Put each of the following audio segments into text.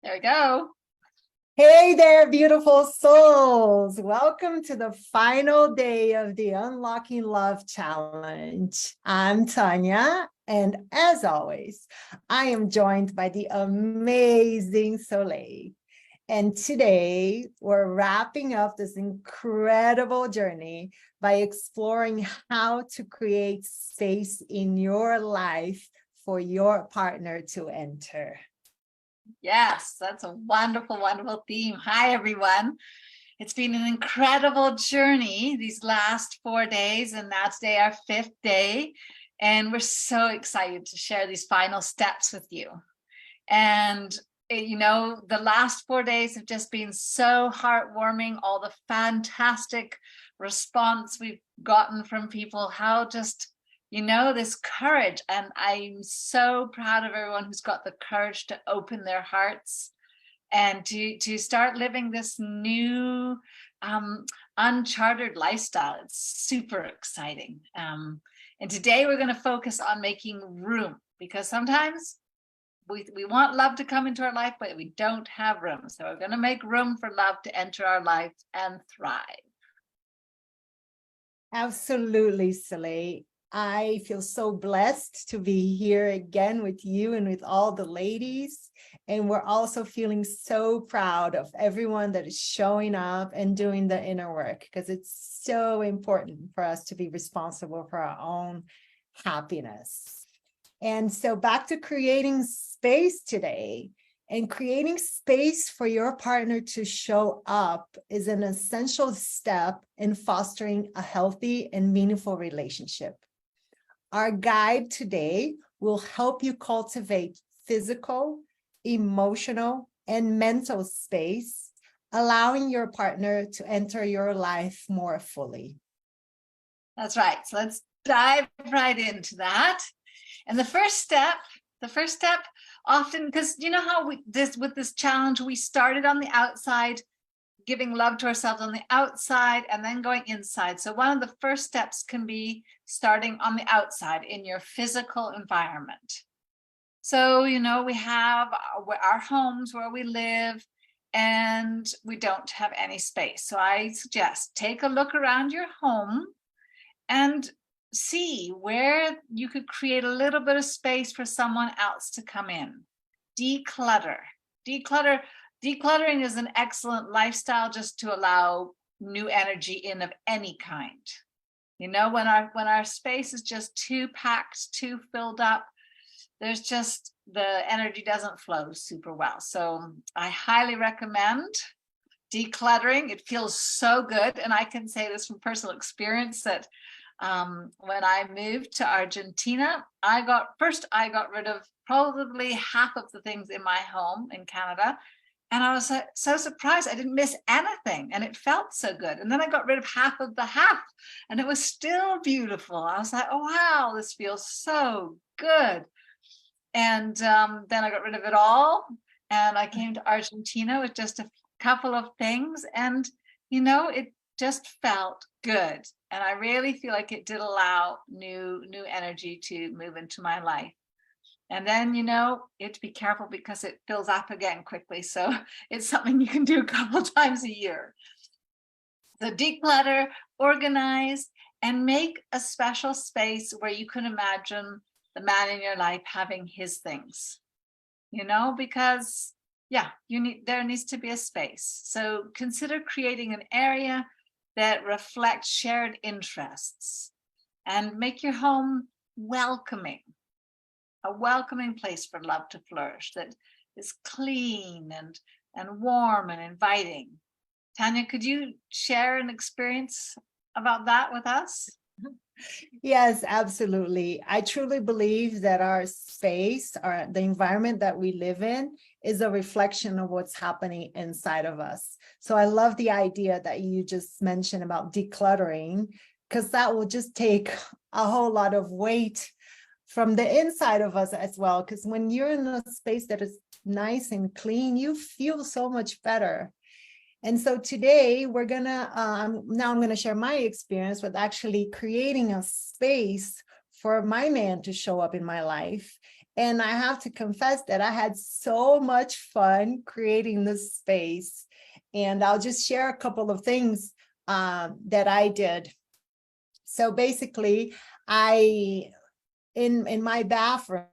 There we go. Hey there, beautiful souls. Welcome to the final day of the Unlocking Love Challenge. I'm Tanya, and as always, I am joined by the amazing Soleil. And today, we're wrapping up this incredible journey by exploring how to create space in your life for your partner to enter. Yes, that's a wonderful, wonderful theme. Hi, everyone. It's been an incredible journey these last 4 days, and now today our 5th day. And we're so excited to share these final steps with you. And, the last 4 days have just been so heartwarming, all the fantastic response we've gotten from people, how just this courage. And I'm so proud of everyone who's got the courage to open their hearts and to start living this new uncharted lifestyle. It's super exciting. And today we're going to focus on making room, because sometimes we want love to come into our life, but we don't have room. So we're going to make room for love to enter our life and thrive. Absolutely, Soleil. I feel so blessed to be here again with you and with all the ladies. And we're also feeling so proud of everyone that is showing up and doing the inner work, because it's so important for us to be responsible for our own happiness. And so back to creating space today. And creating space for your partner to show up is an essential step in fostering a healthy and meaningful relationship. Our guide today will help you cultivate physical, emotional, and mental space, allowing your partner to enter your life more fully. That's right. So let's dive right into that. And the first step often, because you know how with this challenge, we started on the outside, giving love to ourselves on the outside and then going inside. So one of the first steps can be starting on the outside in your physical environment. So, we have our homes where we live and we don't have any space. So I suggest take a look around your home and see where you could create a little bit of space for someone else to come in. Decluttering is an excellent lifestyle just to allow new energy in of any kind. When our space is just too packed, too filled up, there's just the energy doesn't flow super well. So I highly recommend decluttering. It feels so good. And I can say this from personal experience that when I moved to Argentina, I got rid of probably half of the things in my home in Canada. And I was so surprised I didn't miss anything, and it felt so good. And then I got rid of half of the half, and it was still beautiful. I was like, oh, wow, this feels so good. And then I got rid of it all, and I came to Argentina with just a couple of things, and, it just felt good. And I really feel like it did allow new energy to move into my life. And then, you have to be careful because it fills up again quickly. So it's something you can do a couple times a year. So declutter, organize, and make a special space where you can imagine the man in your life having his things, because there needs to be a space. So consider creating an area that reflects shared interests and make your home welcoming. A welcoming place for love to flourish that is clean and warm and inviting. Tanya, could you share an experience about that with us? Yes, absolutely. I truly believe that our space, or the environment that we live in, is a reflection of what's happening inside of us. So I love the idea that you just mentioned about decluttering, because that will just take a whole lot of weight from the inside of us as well. Because when you're in a space that is nice and clean, you feel so much better. And so today we're gonna, now I'm gonna share my experience with actually creating a space for my man to show up in my life. And I have to confess that I had so much fun creating this space. And I'll just share a couple of things that I did. So basically, in my bathroom,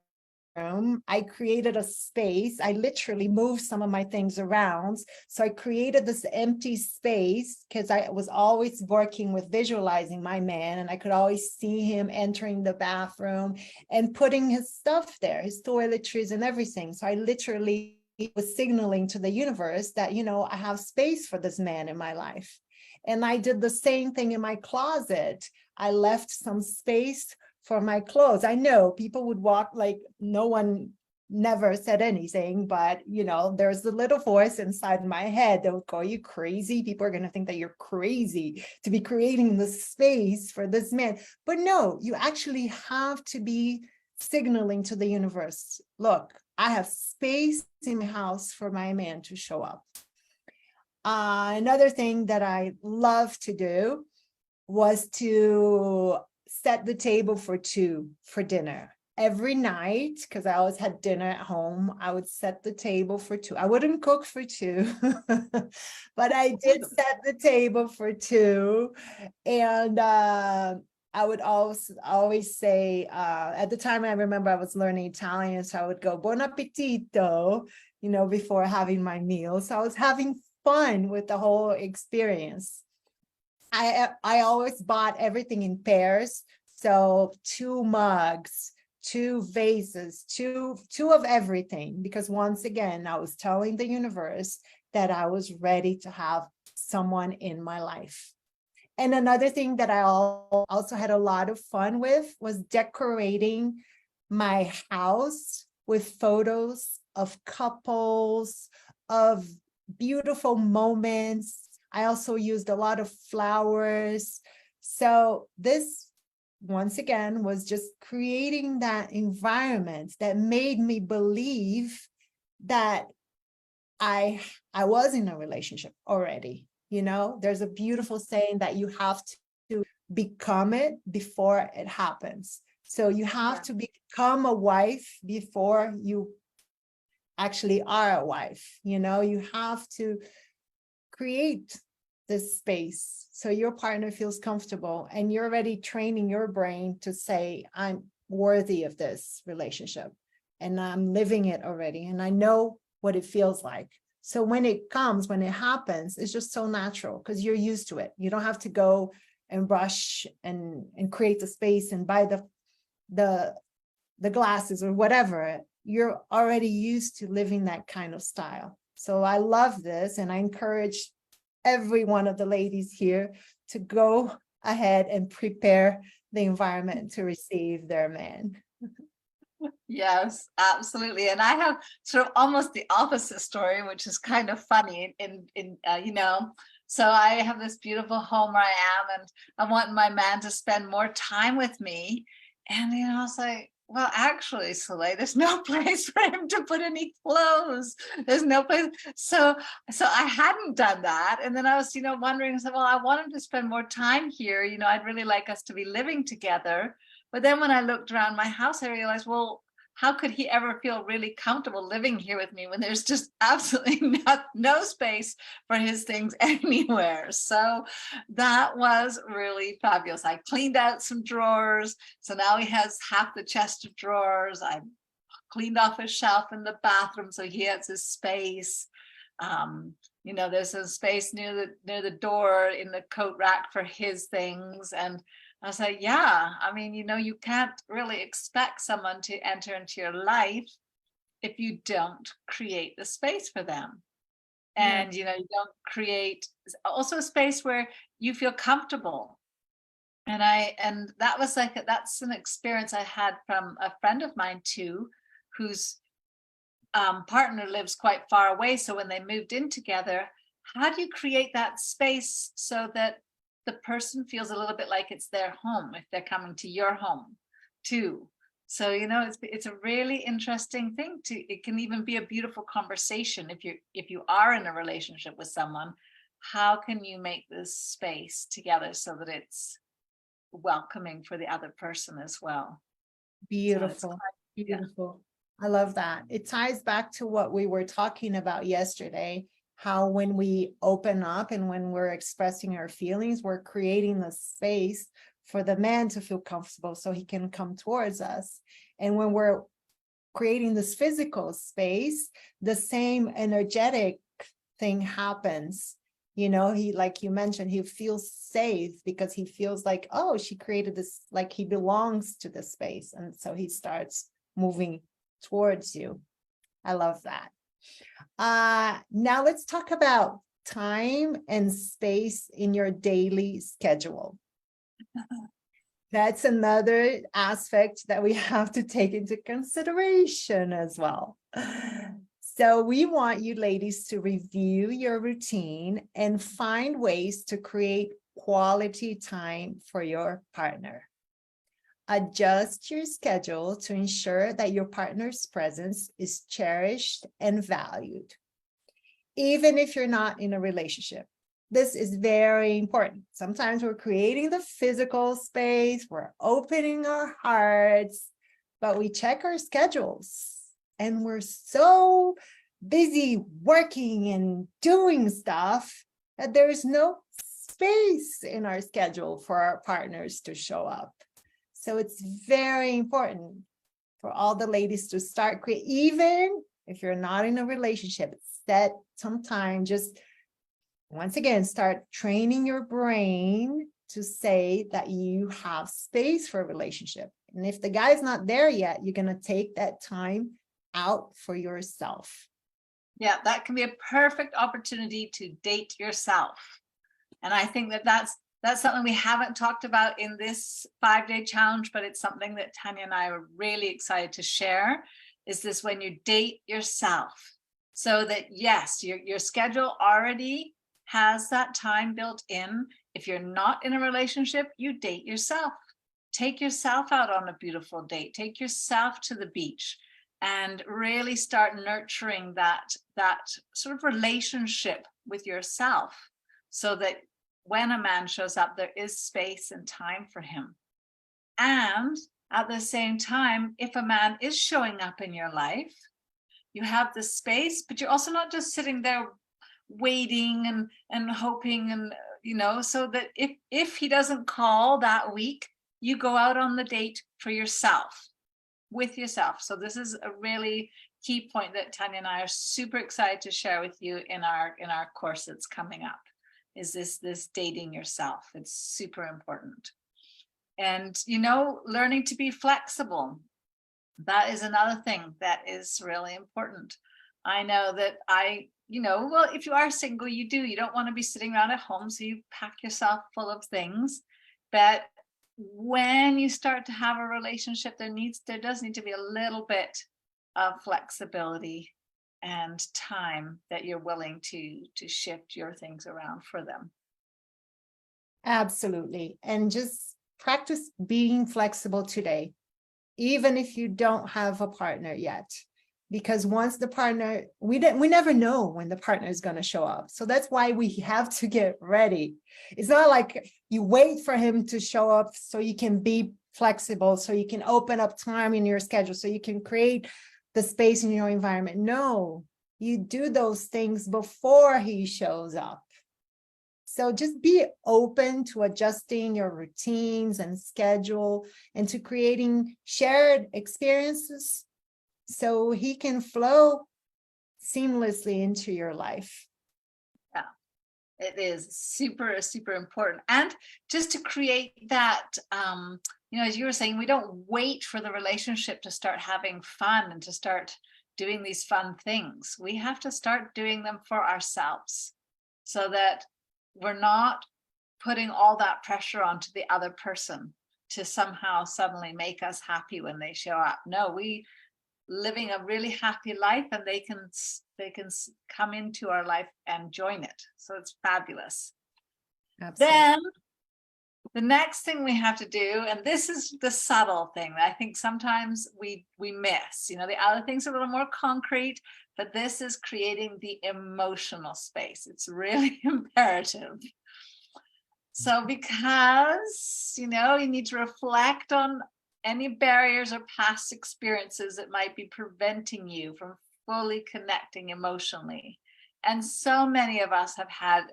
I created a space. I literally moved some of my things around. So I created this empty space because I was always working with visualizing my man, and I could always see him entering the bathroom and putting his stuff there, his toiletries and everything. So I literally was signaling to the universe that, I have space for this man in my life. And I did the same thing in my closet. I left some space for my clothes. I know people would walk like no one never said anything, but there's the little voice inside my head that would call you crazy. People are going to think that you're crazy to be creating the space for this man. But no, you actually have to be signaling to the universe, look, I have space in my house for my man to show up. Another thing that I love to do was to set the table for two for dinner. Every night, because I always had dinner at home, I would set the table for two. I wouldn't cook for two, but I did set the table for two. And I would always say, at the time, I remember I was learning Italian, so I would go buon appetito, before having my meal. So I was having fun with the whole experience. I always bought everything in pairs. So 2 mugs, 2 vases, two of everything, because once again, I was telling the universe that I was ready to have someone in my life. And another thing that I also had a lot of fun with was decorating my house with photos of couples, of beautiful moments. I also used a lot of flowers. So this, once again, was just creating that environment that made me believe that I was in a relationship already. There's a beautiful saying that you have to become it before it happens. So you have to become a wife before you actually are a wife. You have to create this space so your partner feels comfortable, and you're already training your brain to say, I'm worthy of this relationship and I'm living it already, and I know what it feels like. So when it happens, it's just so natural because you're used to it. You don't have to go and rush and create the space and buy the glasses or whatever. You're already used to living that kind of style. So I love this, and I encourage every one of the ladies here to go ahead and prepare the environment to receive their man. Yes, absolutely. And I have sort of almost the opposite story, which is kind of funny so I have this beautiful home where I am, and I want my man to spend more time with me. And, I was like, well, actually, Soleil, there's no place for him to put any clothes. There's no place. So I hadn't done that. And then I was, wondering, well, I want him to spend more time here. I'd really like us to be living together. But then when I looked around my house, I realized, well, how could he ever feel really comfortable living here with me when there's just absolutely no space for his things anywhere? So that was really fabulous. I cleaned out some drawers. So now he has half the chest of drawers. I cleaned off his shelf in the bathroom so he has his space. There's a space near the door in the coat rack for his things. And I was like, yeah, you can't really expect someone to enter into your life if you don't create the space for them. And, you don't create also a space where you feel comfortable. And that's an experience I had from a friend of mine too, whose partner lives quite far away. So when they moved in together, how do you create that space so that the person feels a little bit like it's their home if they're coming to your home too? So it's a really interesting thing. It can even be a beautiful conversation if you are in a relationship with someone. How can you make this space together so that it's welcoming for the other person as well? Beautiful, beautiful. I love that. It ties back to what we were talking about yesterday, how when we open up and when we're expressing our feelings, we're creating the space for the man to feel comfortable so he can come towards us. And when we're creating this physical space, the same energetic thing happens. You know, he, like you mentioned, he feels safe because he feels like, oh, she created this, like he belongs to this space. And so he starts moving towards you. I love that. Now let's talk about time and space in your daily schedule. That's another aspect that we have to take into consideration as well. So we want you ladies to review your routine and find ways to create quality time for your partner. Adjust your schedule to ensure that your partner's presence is cherished and valued, even if you're not in a relationship. This is very important. Sometimes we're creating the physical space, we're opening our hearts, but we check our schedules and we're so busy working and doing stuff that there's no space in our schedule for our partners to show up. So it's very important for all the ladies to start creating, even if you're not in a relationship, set some time, just once again, start training your brain to say that you have space for a relationship. And if the guy's not there yet, you're going to take that time out for yourself. Yeah, that can be a perfect opportunity to date yourself. And I think that that's something we haven't talked about in this 5-day challenge, but it's something that Tanya and I are really excited to share, is this when you date yourself. So that, yes, your schedule already has that time built in. If you're not in a relationship, you date yourself. Take yourself out on a beautiful date. Take yourself to the beach and really start nurturing that sort of relationship with yourself, so that when a man shows up, there is space and time for him. And at the same time, if a man is showing up in your life, you have the space, but you're also not just sitting there waiting and hoping, and so that if he doesn't call that week, you go out on the date for yourself, with yourself. So this is a really key point that Tanya and I are super excited to share with you in our course that's coming up, is this dating yourself. It's super important. And learning to be flexible, that is another thing that is really important. I know that well, if you are single, you don't want to be sitting around at home, so you pack yourself full of things. But when you start to have a relationship, there does need to be a little bit of flexibility and time that you're willing to shift your things around for them. Absolutely. And just practice being flexible today, even if you don't have a partner yet. Because once the partner, we never know when the partner is going to show up. So that's why we have to get ready. It's not like you wait for him to show up so you can be flexible, so you can open up time in your schedule, so you can create the space in your environment. No, you do those things before he shows up. So just be open to adjusting your routines and schedule, and to creating shared experiences so he can flow seamlessly into your life. Yeah, it is super, super important. And just to create that, as you were saying, we don't wait for the relationship to start having fun and to start doing these fun things. We have to start doing them for ourselves, so that we're not putting all that pressure onto the other person to somehow suddenly make us happy when they show up. No, we living a really happy life, and they can come into our life and join it. So it's fabulous. Absolutely. Then the next thing we have to do, and this is the subtle thing that I think sometimes we miss, the other things are a little more concrete, but this is creating the emotional space. It's really imperative. So because, you need to reflect on any barriers or past experiences that might be preventing you from fully connecting emotionally. And so many of us have had,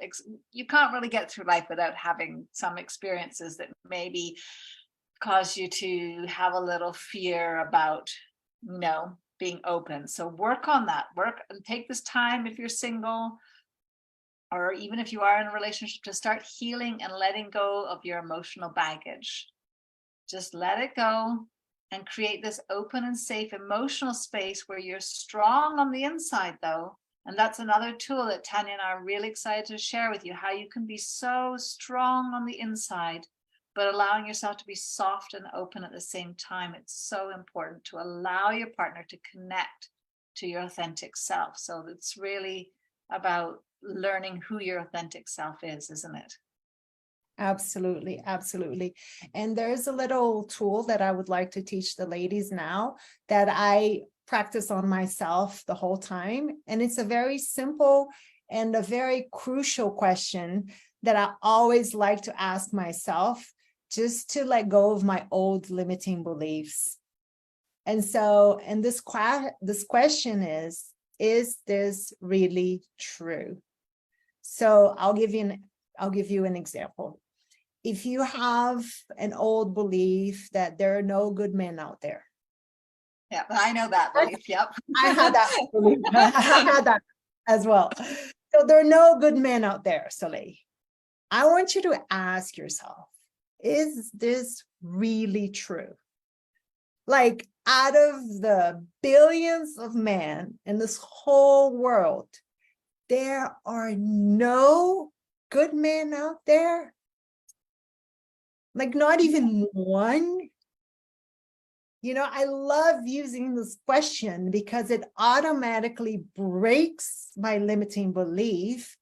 you can't really get through life without having some experiences that maybe cause you to have a little fear about, being open. So work on that, work and take this time if you're single, or even if you are in a relationship, to start healing and letting go of your emotional baggage. Just let it go and create this open and safe emotional space where you're strong on the inside, though. And that's another tool that Tanya and I are really excited to share with you, how you can be so strong on the inside, but allowing yourself to be soft and open at the same time. It's so important to allow your partner to connect to your authentic self. So it's really about learning who your authentic self is, isn't it? Absolutely, absolutely. And there's a little tool that I would like to teach the ladies now that I practice on myself the whole time. And it's a very simple and a very crucial question that I always like to ask myself, just to let go of my old limiting beliefs. And so, and this question is this really true? So I'll give you an example. If you have an old belief that there are no good men out there. Yeah, I know that belief. Yep. I had that belief. I had that as well. So there are no good men out there, Soleil. I want you to ask yourself, is this really true? Like, out of the billions of men in this whole world, there are no good men out there? Like, not even one? I love using this question because it automatically breaks my limiting belief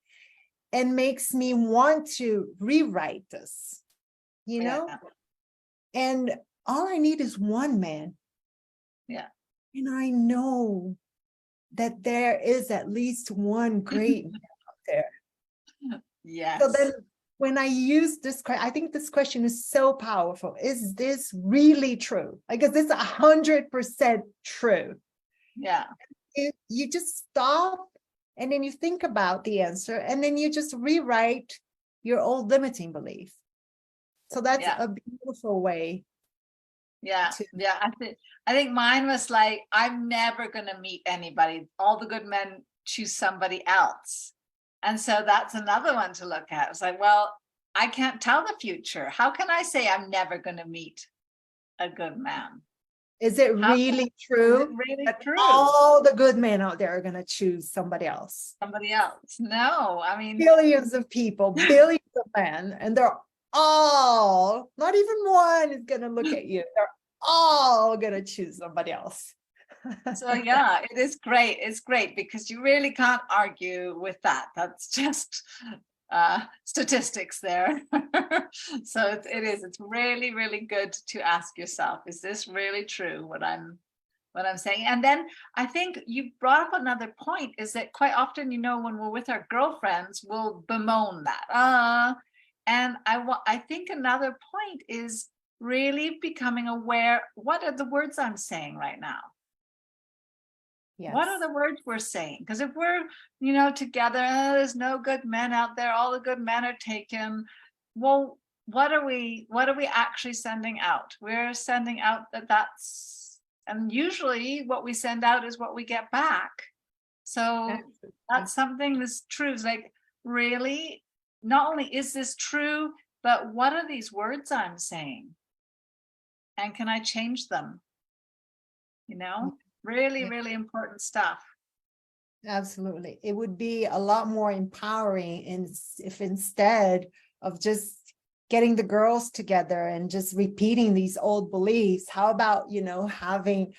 and makes me want to rewrite this, Yeah. And all I need is one man. Yeah. And I know that there is at least one great man out there. Yes. So then when I use this, I think this question is so powerful. Is this really true? Like, is this 100% true? Yeah. You just stop and then you think about the answer and then you just rewrite your old limiting belief. So that's a beautiful way. Yeah. Yeah. I think mine was like, I'm never going to meet anybody. All the good men choose somebody else. And so that's another one to look at. It's like, well, I can't tell the future. How can I say I'm never going to meet a good man? Is it really true? Is it really that true? All the good men out there are going to choose somebody else. Somebody else. No, I mean, billions of people, billions of men, and they're all, not even one is going to look at you. They're all going to choose somebody else. So yeah, it is great. It's great because you really can't argue with that. That's just statistics there. So it's really, really good to ask yourself, is this really true, what I'm saying? And then I think you brought up another point, is that quite often, when we're with our girlfriends, we'll bemoan that. And I think another point is really becoming aware, what are the words I'm saying right now? Yes. What are the words we're saying? Because if we're, together, there's no good men out there, all the good men are taken. Well, what are we actually sending out? We're sending out and usually what we send out is what we get back. So that's something that's true. It's like, really, not only is this true, but what are these words I'm saying? And can I change them? Really, really important stuff. Absolutely. It would be a lot more empowering if instead of just getting the girls together and just repeating these old beliefs, how about, having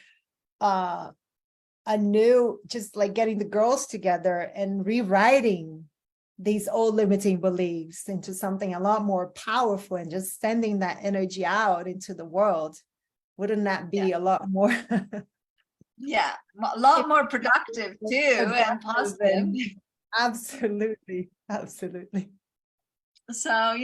just like getting the girls together and rewriting these old limiting beliefs into something a lot more powerful and just sending that energy out into the world. Wouldn't that be a lot more yeah, a lot more productive too, and positive. Absolutely. So,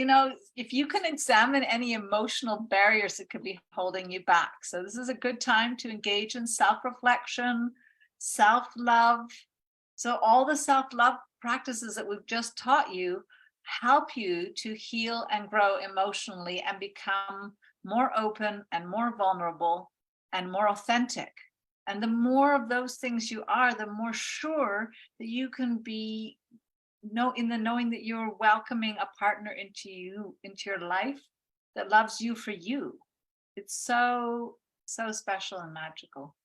if you can examine any emotional barriers that could be holding you back. So, this is a good time to engage in self reflection, self love. So, all the self love practices that we've just taught you help you to heal and grow emotionally and become more open and more vulnerable and more authentic. And the more of those things you are, the more sure that you can be in the knowing that you're welcoming a partner into your life that loves you for you. It's so special and magical.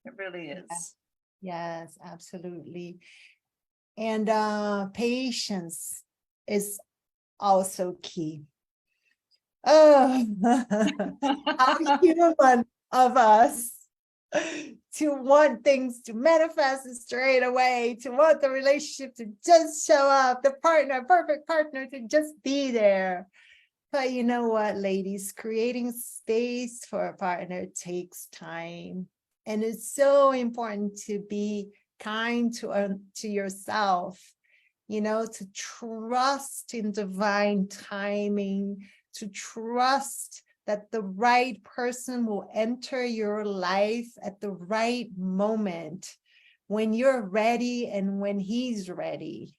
It really is. Yes, absolutely. And patience is also key. Oh, how human of us to want things to manifest straight away, to want the relationship to just show up, the partner, perfect partner to just be there. But you know what, ladies, creating space for a partner takes time. And it's so important to be kind to yourself, to trust in divine timing, to trust that the right person will enter your life at the right moment when you're ready and when he's ready.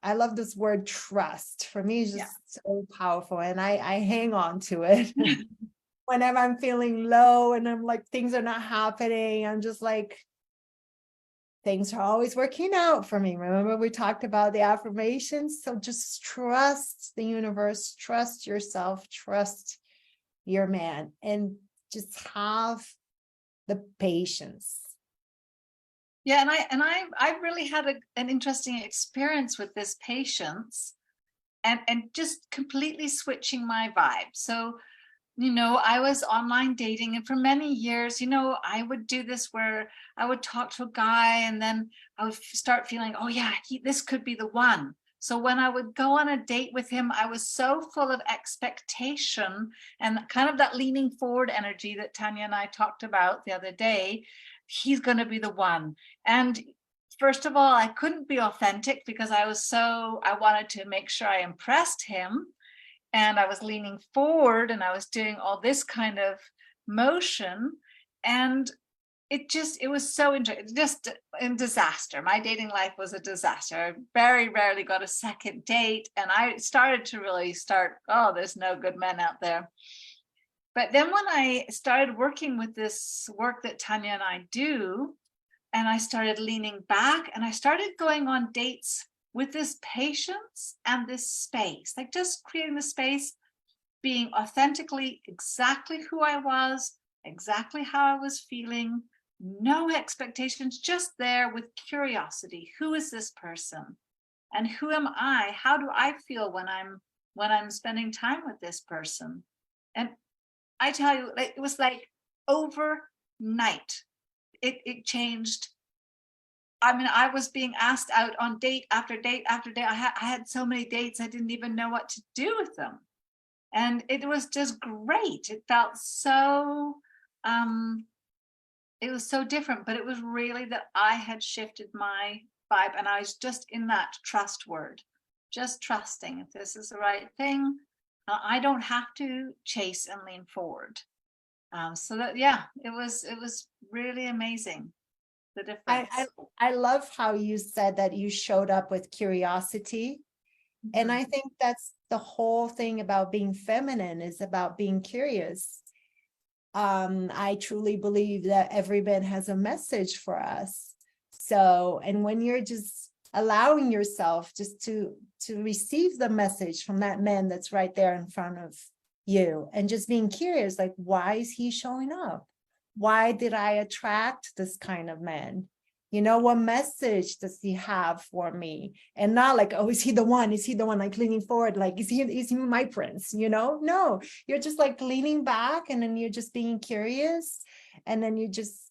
I love this word trust. For me, it's just so powerful. And I hang on to it. Whenever I'm feeling low and I'm like, things are not happening, I'm just like, things are always working out for me. Remember, we talked about the affirmations. So just trust the universe, trust yourself, trust your man, and just have the patience. Yeah, and I really had an interesting experience with this patience and just completely switching my vibe. So, I was online dating, and for many years, I would do this where I would talk to a guy and then I would start feeling, oh yeah, this could be the one. So when I would go on a date with him, I was so full of expectation and kind of that leaning forward energy that Tanya and I talked about the other day. He's going to be the one. And first of all, I couldn't be authentic because I wanted to make sure I impressed him. And I was leaning forward and I was doing all this kind of motion. And it was so just in disaster. My dating life was a disaster. I very rarely got a second date. And I started to really oh, there's no good men out there. But then when I started working with this work that Tanya and I do, and I started leaning back and I started going on dates with this patience and this space, like just creating the space, being authentically exactly who I was, exactly how I was feeling, no expectations, just there with curiosity. Who is this person? And who am I? How do I feel when I'm spending time with this person? And I tell you, it was like overnight. It changed. I mean, I was being asked out on date after date after date. I had so many dates, I didn't even know what to do with them. And it was just great. It felt it was so different, but it was really that I had shifted my vibe and I was just in that trust word, just trusting if this is the right thing. I don't have to chase and lean forward. So that, yeah, it was really amazing. The difference. I love how you said that you showed up with curiosity. And I think that's the whole thing about being feminine, is about being curious. I truly believe that every man has a message for us. So, and when you're just allowing yourself just to receive the message from that man that's right there in front of you, and just being curious, like, why is he showing up? Why did I attract this kind of man? What message does he have for me? And not like, oh, is he the one? Is he the one? Like leaning forward, like, is he my prince? No, you're just like leaning back, and then you're just being curious, and then you're just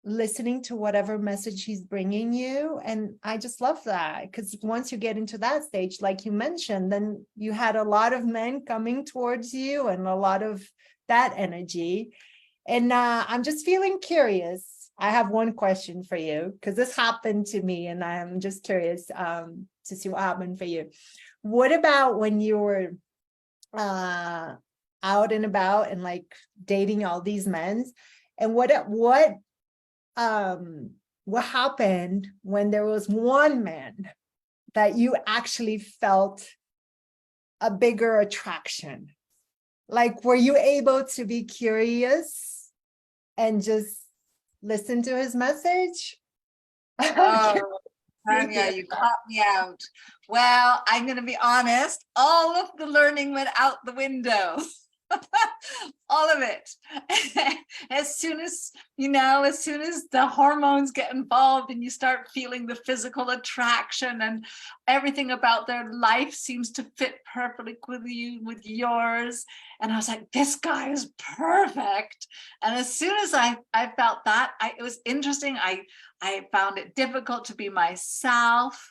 listening to whatever message he's bringing you. And I just love that, because once you get into that stage, like you mentioned, then you had a lot of men coming towards you and a lot of that energy. And I'm just feeling curious. I have one question for you, because this happened to me and I'm just curious to see what happened for you. What about when you were out and about and like dating all these men? And what happened when there was one man that you actually felt a bigger attraction? Like, were you able to be curious and just listen to his message? Oh, Tanya, you caught me out. Well, I'm going to be honest. All of the learning went out the window. All of it. As soon as, as soon as the hormones get involved and you start feeling the physical attraction and everything about their life seems to fit perfectly with yours. And I was like, this guy is perfect. And as soon as I felt that, it was interesting. I found it difficult to be myself.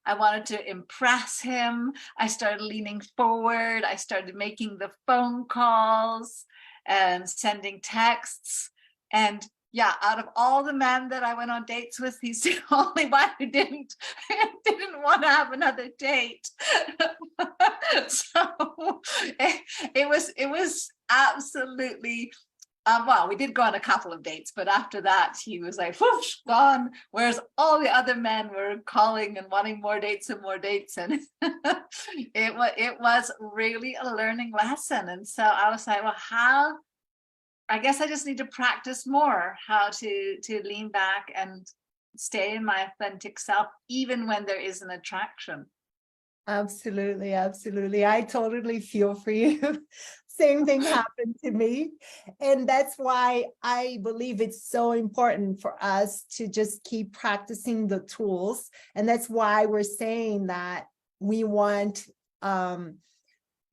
I wanted to impress him. I started leaning forward. I started making the phone calls and sending texts. And yeah, out of all the men that I went on dates with, he's the only one who didn't want to have another date. So it was absolutely well, we did go on a couple of dates, but after that, he was like, whoosh, gone. Whereas all the other men were calling and wanting more dates and more dates. And it was really a learning lesson. And so I was like, well, I guess I just need to practice more how to lean back and stay in my authentic self, even when there is an attraction. Absolutely, absolutely. I totally feel for you. Same thing happened to me. And that's why I believe it's so important for us to just keep practicing the tools. And that's why we're saying that we want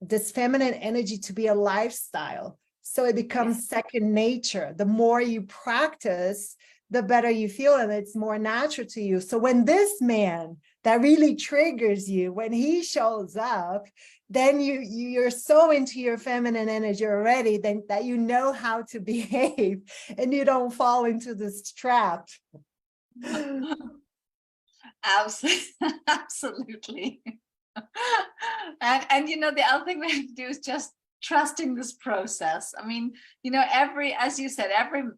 this feminine energy to be a lifestyle. So it becomes second nature. The more you practice, the better you feel, and it's more natural to you. So when this man that really triggers you, when he shows up, then you're so into your feminine energy already that you know how to behave and you don't fall into this trap. Absolutely. And the other thing we have to do is just trusting this process. I mean, as you said,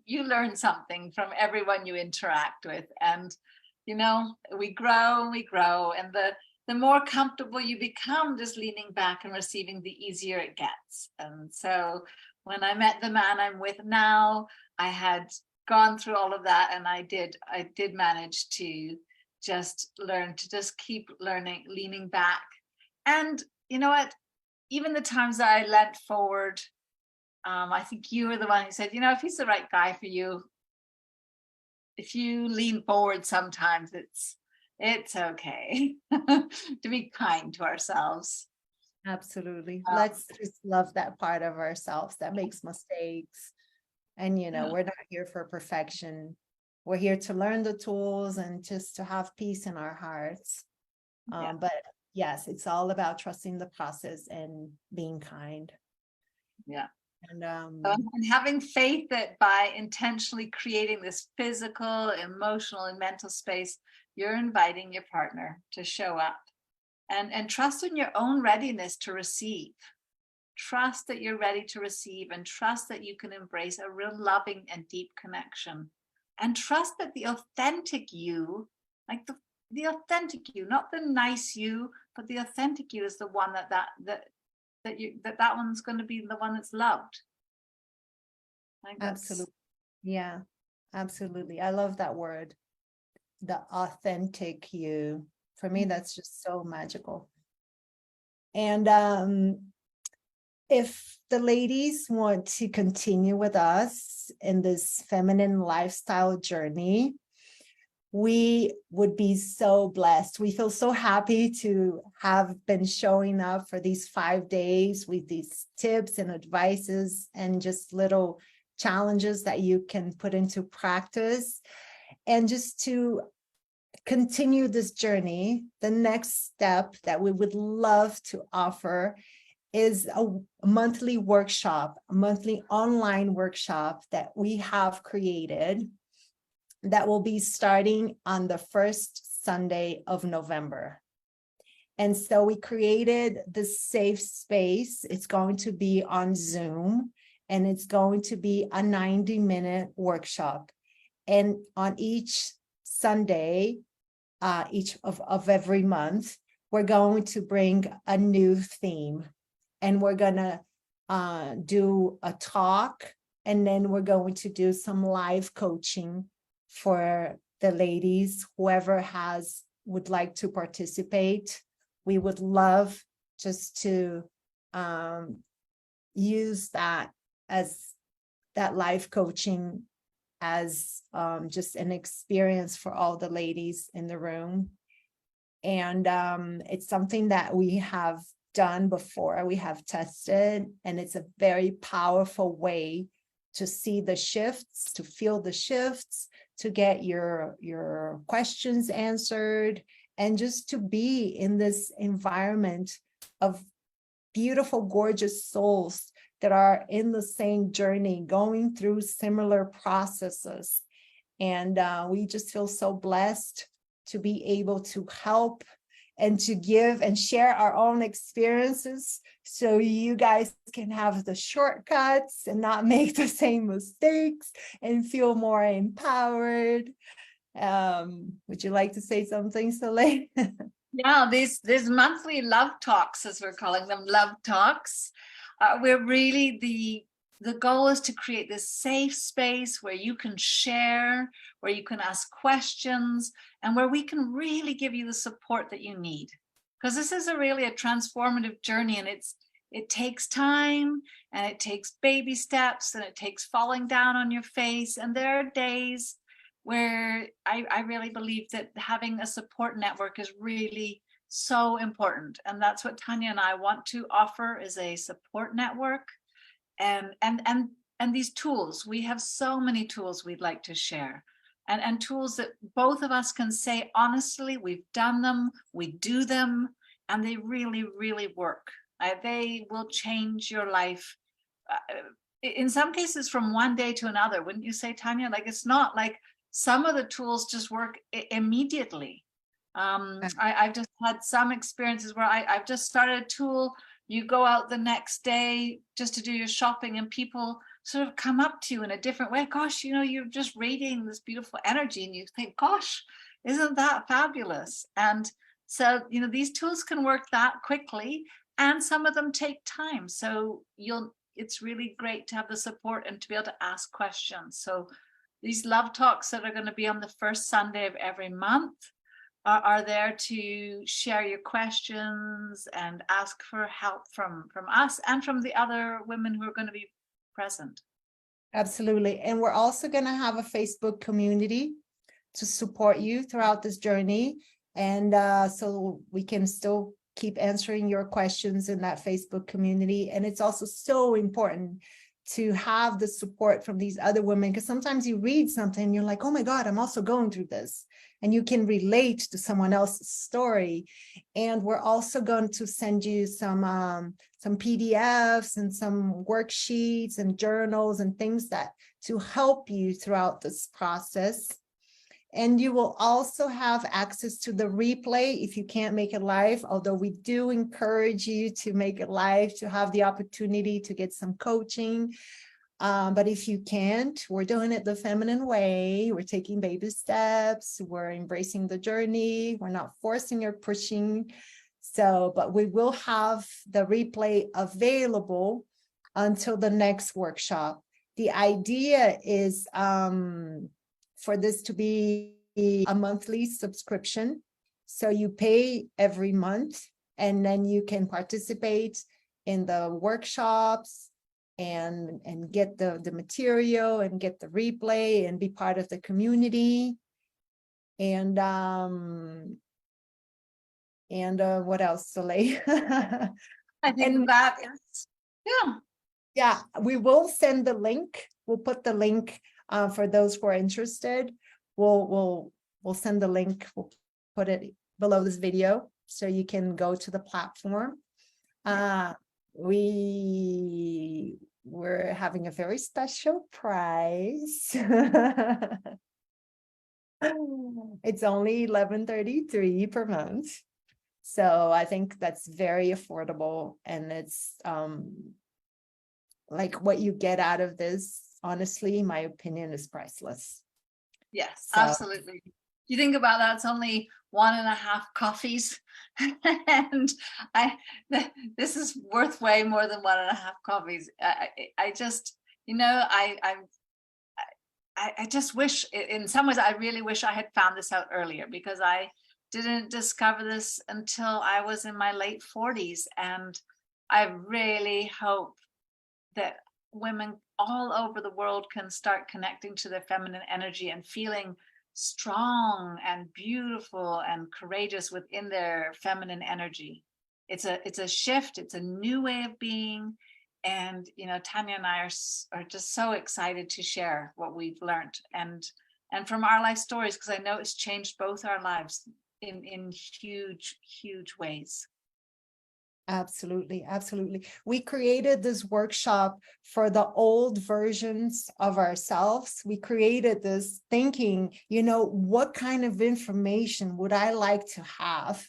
you learn something from everyone you interact with, and we grow, and the more comfortable you become just leaning back and receiving, the easier it gets. And so when I met the man I'm with now, I had gone through all of that, and I did manage to just learn to just keep learning, leaning back. And you know what, even the times that I leant forward, I think you were the one who said, if he's the right guy for you, if you lean forward, sometimes it's okay to be kind to ourselves. Absolutely. Let's just love that part of ourselves that makes mistakes. And, we're not here for perfection. We're here to learn the tools and just to have peace in our hearts. But yes, it's all about trusting the process and being kind. Yeah. And having faith that by intentionally creating this physical, emotional, and mental space, you're inviting your partner to show up, and trust in your own readiness to receive. Trust that you're ready to receive, and trust that you can embrace a real loving and deep connection, and trust that the authentic you, like the authentic you, not the nice you, but the authentic you is the one that one's going to be the one that's loved. Absolutely. Yeah, absolutely. I love that word, the authentic you. For me, that's just so magical. And if the ladies want to continue with us in this feminine lifestyle journey, we would be so blessed. We feel so happy to have been showing up for these 5 days with these tips and advices and just little challenges that you can put into practice. And just to continue this journey, the next step that we would love to offer is a monthly workshop, a monthly online workshop that we have created. that will be starting on the first Sunday of November. And so we created this safe space. It's going to be on Zoom, and it's going to be a 90-minute workshop. And on each Sunday, each of every month, we're going to bring a new theme, and we're going to do a talk, and then we're going to do some live coaching for the ladies, whoever would like to participate. We would love just to use that live coaching as just an experience for all the ladies in the room. And it's something that we have done before, we have tested, and it's a very powerful way to see the shifts, to feel the shifts, to get your questions answered, and just to be in this environment of beautiful, gorgeous souls that are in the same journey, going through similar processes. And we just feel so blessed to be able to help and to give and share our own experiences, so you guys can have the shortcuts and not make the same mistakes and feel more empowered. Would you like to say something, Soleil? Yeah, these monthly love talks, as we're calling them, love talks, we're really the goal is to create this safe space where you can share, where you can ask questions, and where we can really give you the support that you need. Because this is really a transformative journey, and it takes time, and it takes baby steps, and it takes falling down on your face. And there are days where I really believe that having a support network is really so important. And that's what Tanya and I want to offer, is a support network. And these tools, we have so many tools we'd like to share, and tools that both of us can say honestly, we've done them, we do them, and they really, really work. They will change your life, in some cases from one day to another, wouldn't you say, Tanya? Like, it's not like some of the tools just work immediately. I've just had some experiences where I've just started a tool. You go out the next day just to do your shopping, and people sort of come up to you in a different way. Gosh, you're just radiating this beautiful energy, and you think, gosh, isn't that fabulous? And so, these tools can work that quickly, and some of them take time. So it's really great to have the support and to be able to ask questions. So these love talks that are going to be on the first Sunday of every month are there to share your questions and ask for help from us and from the other women who are going to be present. Absolutely. And we're also going to have a Facebook community to support you throughout this journey. And so we can still keep answering your questions in that Facebook community. And it's also so important to have the support from these other women, because sometimes you read something and you're like, oh my God, I'm also going through this. And you can relate to someone else's story. And we're also going to send you some PDFs and some worksheets and journals and things that to help you throughout this process. And you will also have access to the replay if you can't make it live, although we do encourage you to make it live, to have the opportunity to get some coaching. But if you can't, we're doing it the feminine way. We're taking baby steps. We're embracing the journey. We're not forcing or pushing. So, but we will have the replay available until the next workshop. The idea is for this to be a monthly subscription. So you pay every month, and then you can participate in the workshops and get the material and get the replay and be part of the community. And what else, Soleil? I think that is, yeah, we will send the link. We'll put the link for those who are interested. We'll send the link. We'll put it below this video so you can go to the platform. We're having a very special prize. It's only 11.33 per month. So I think that's very affordable, and it's like what you get out of this, honestly, my opinion is priceless. Yes, So absolutely. You think about that, it's only 1.5 coffees. And I this is worth way more than 1.5 coffees. I just, I just wish, in some ways, I really wish I had found this out earlier, because I didn't discover this until I was in my late 40s. And I really hope that women all over the world can start connecting to their feminine energy and feeling strong and beautiful and courageous within their feminine energy. It's a shift, it's a new way of being. And Tanya and I are just so excited to share what we've learned, and from our life stories, because I know it's changed both our lives in huge ways. absolutely, absolutely. We created this workshop for the old versions of ourselves. We created this thinking, what kind of information would I like to have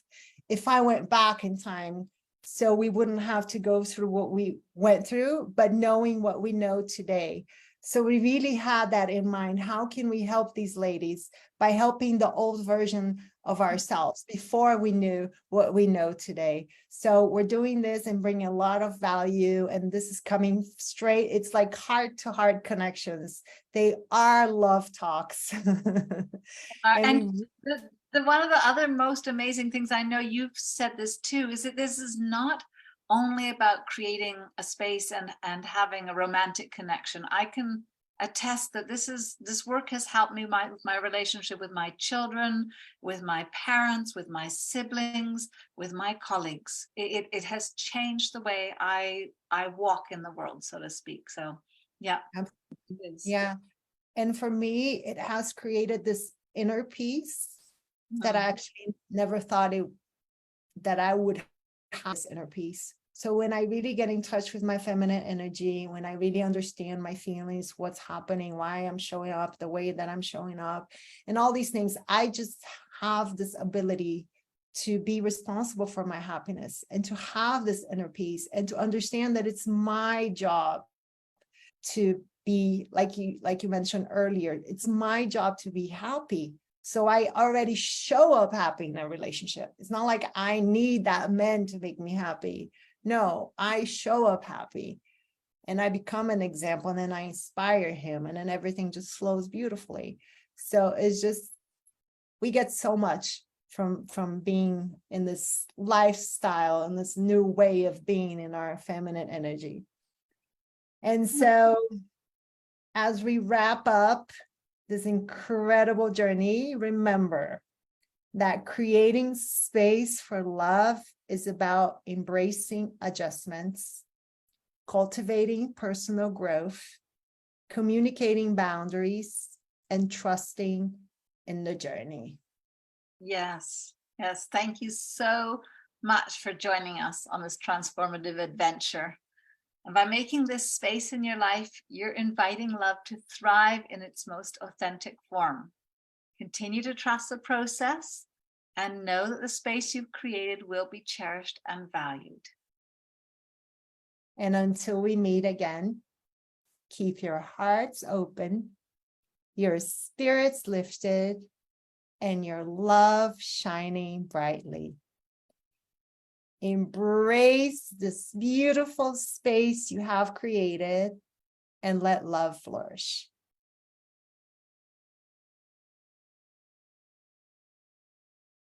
if I went back in time, so we wouldn't have to go through what we went through, but knowing what we know today. So we really had that in mind. How can we help these ladies by helping the old version of ourselves before we knew what we know today? So we're doing this and bringing a lot of value, and this is coming straight. It's like heart to heart connections. They are love talks. And And we the one of the other most amazing things, I know you've said this too, is that this is not only about creating a space and having a romantic connection. I can attest that this work has helped me with my relationship with my children, with my parents, with my siblings, with my colleagues. It has changed the way I walk in the world, so to speak. So yeah, it is. yeah. And for me, it has created this inner peace that I Mhm. actually never thought that I would have, this inner peace. So when I really get in touch with my feminine energy, when I really understand my feelings, what's happening, why I'm showing up the way that I'm showing up, and all these things, I just have this ability to be responsible for my happiness and to have this inner peace and to understand that it's my job to be, like you mentioned earlier, it's my job to be happy. So I already show up happy in a relationship. It's not like I need that man to make me happy. No, I show up happy and I become an example, and then I inspire him, and then everything just flows beautifully. So it's just, we get so much from being in this lifestyle and this new way of being in our feminine energy. And so as we wrap up this incredible journey, remember that creating space for love is about embracing adjustments, cultivating personal growth, communicating boundaries, and trusting in the journey. Yes, yes. Thank you so much for joining us on this transformative adventure. And by making this space in your life, you're inviting love to thrive in its most authentic form. Continue to trust the process and know that the space you've created will be cherished and valued. And until we meet again, keep your hearts open, your spirits lifted, and your love shining brightly. Embrace this beautiful space you have created and let love flourish.